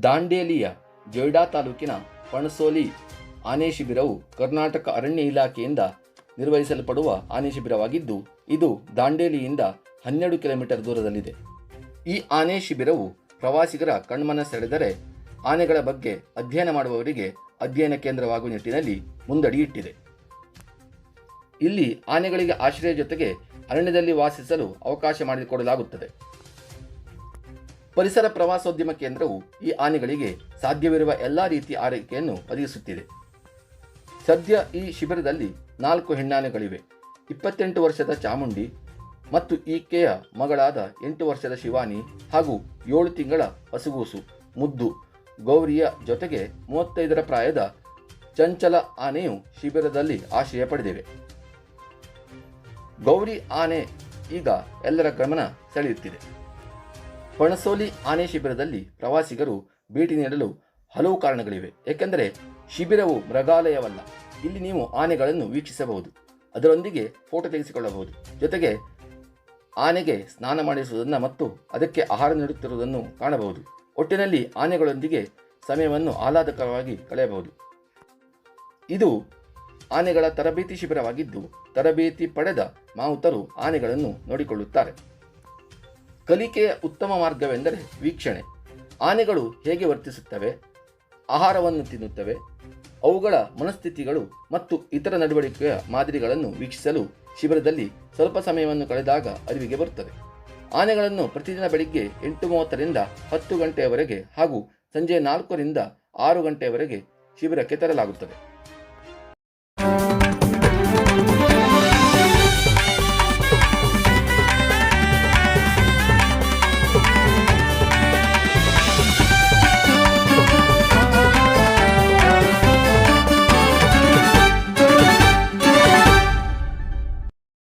ದಾಂಡೇಲಿಯ ಜೊಯ್ಡಾ ತಾಲೂಕಿನ ಪಣಸೋಲಿ ಆನೆ ಶಿಬಿರವು ಕರ್ನಾಟಕ ಅರಣ್ಯ ಇಲಾಖೆಯಿಂದ ನಿರ್ವಹಿಸಲ್ಪಡುವ ಆನೆ ಶಿಬಿರವಾಗಿದ್ದು, ಇದು ದಾಂಡೇಲಿಯಿಂದ 12 ಕಿಲೋಮೀಟರ್ ದೂರದಲ್ಲಿದೆ. ಈ ಆನೆ ಶಿಬಿರವು ಪ್ರವಾಸಿಗರ ಕಣ್ಮನ ಸೆಳೆದರೆ ಆನೆಗಳ ಬಗ್ಗೆ ಅಧ್ಯಯನ ಮಾಡುವವರಿಗೆ ಅಧ್ಯಯನ ಕೇಂದ್ರವಾಗುವ ನಿಟ್ಟಿನಲ್ಲಿ ಮುಂದಡಿಯಿಟ್ಟಿದೆ. ಇಲ್ಲಿ ಆನೆಗಳಿಗೆ ಆಶ್ರಯ ಜೊತೆಗೆ ಅರಣ್ಯದಲ್ಲಿ ವಾಸಿಸಲು ಅವಕಾಶ ಮಾಡಿಕೊಡಲಾಗುತ್ತದೆ. ಪರಿಸರ ಪ್ರವಾಸೋದ್ಯಮ ಕೇಂದ್ರವು ಈ ಆನೆಗಳಿಗೆ ಸಾಧ್ಯವಿರುವ ಎಲ್ಲ ರೀತಿಯ ಆರೈಕೆಯನ್ನು ಒದಗಿಸುತ್ತಿದೆ. ಸದ್ಯ ಈ ಶಿಬಿರದಲ್ಲಿ 4 ಹೆಣ್ಣಾನೆಗಳಿವೆ. 28 ವರ್ಷದ ಚಾಮುಂಡಿ ಮತ್ತು ಈಕೆಯ ಮಗಳಾದ 8 ವರ್ಷದ ಶಿವಾನಿ ಹಾಗೂ 7 ತಿಂಗಳ ಹಸುಗೂಸು ಮುದ್ದು ಗೌರಿಯ ಜೊತೆಗೆ 35ರ ಪ್ರಾಯದ ಚಂಚಲ ಆನೆಯು ಶಿಬಿರದಲ್ಲಿ ಆಶ್ರಯ ಪಡೆದಿವೆ. ಗೌರಿ ಆನೆ ಈಗ ಎಲ್ಲರ ಗಮನ ಸೆಳೆಯುತ್ತಿದೆ. ಪಣಸೋಲಿ ಆನೆ ಶಿಬಿರದಲ್ಲಿ ಪ್ರವಾಸಿಗರು ಭೇಟಿ ನೀಡಲು ಹಲವು ಕಾರಣಗಳಿವೆ. ಏಕೆಂದರೆ ಶಿಬಿರವು ಮೃಗಾಲಯವಲ್ಲ. ಇಲ್ಲಿ ನೀವು ಆನೆಗಳನ್ನು ವೀಕ್ಷಿಸಬಹುದು, ಅದರೊಂದಿಗೆ ಫೋಟೋ ತೆಗೆಸಿಕೊಳ್ಳಬಹುದು. ಜೊತೆಗೆ ಆನೆಗೆ ಸ್ನಾನ ಮಾಡಿಸುವುದನ್ನು ಮತ್ತು ಅದಕ್ಕೆ ಆಹಾರ ನೀಡುತ್ತಿರುವುದನ್ನು ಕಾಣಬಹುದು. ಒಟ್ಟಿನಲ್ಲಿ ಆನೆಗಳೊಂದಿಗೆ ಸಮಯವನ್ನು ಆಹ್ಲಾದಕರವಾಗಿ ಕಳೆಯಬಹುದು. ಇದು ಆನೆಗಳ ತರಬೇತಿ ಶಿಬಿರವಾಗಿದ್ದು, ತರಬೇತಿ ಪಡೆದ ಮಾವುತರು ಆನೆಗಳನ್ನು ನೋಡಿಕೊಳ್ಳುತ್ತಾರೆ. ಕಲಿಕೆಯ ಉತ್ತಮ ಮಾರ್ಗವೆಂದರೆ ವೀಕ್ಷಣೆ. ಆನೆಗಳು ಹೇಗೆ ವರ್ತಿಸುತ್ತವೆ, ಆಹಾರವನ್ನು ತಿನ್ನುತ್ತವೆ, ಅವುಗಳ ಮನಸ್ಥಿತಿಗಳು ಮತ್ತು ಇತರ ನಡವಳಿಕೆಯ ಮಾದರಿಗಳನ್ನು ವೀಕ್ಷಿಸಲು ಶಿಬಿರದಲ್ಲಿ ಸ್ವಲ್ಪ ಸಮಯವನ್ನು ಕಳೆದಾಗ ಅರಿವಿಗೆ ಬರುತ್ತದೆ. ಆನೆಗಳನ್ನು ಪ್ರತಿದಿನ ಬೆಳಿಗ್ಗೆ 8:30ರಿಂದ 10 ಗಂಟೆಯವರೆಗೆ ಹಾಗೂ ಸಂಜೆ 4ರಿಂದ 6 ಗಂಟೆಯವರೆಗೆ ಶಿಬಿರಕ್ಕೆ ತರಲಾಗುತ್ತದೆ.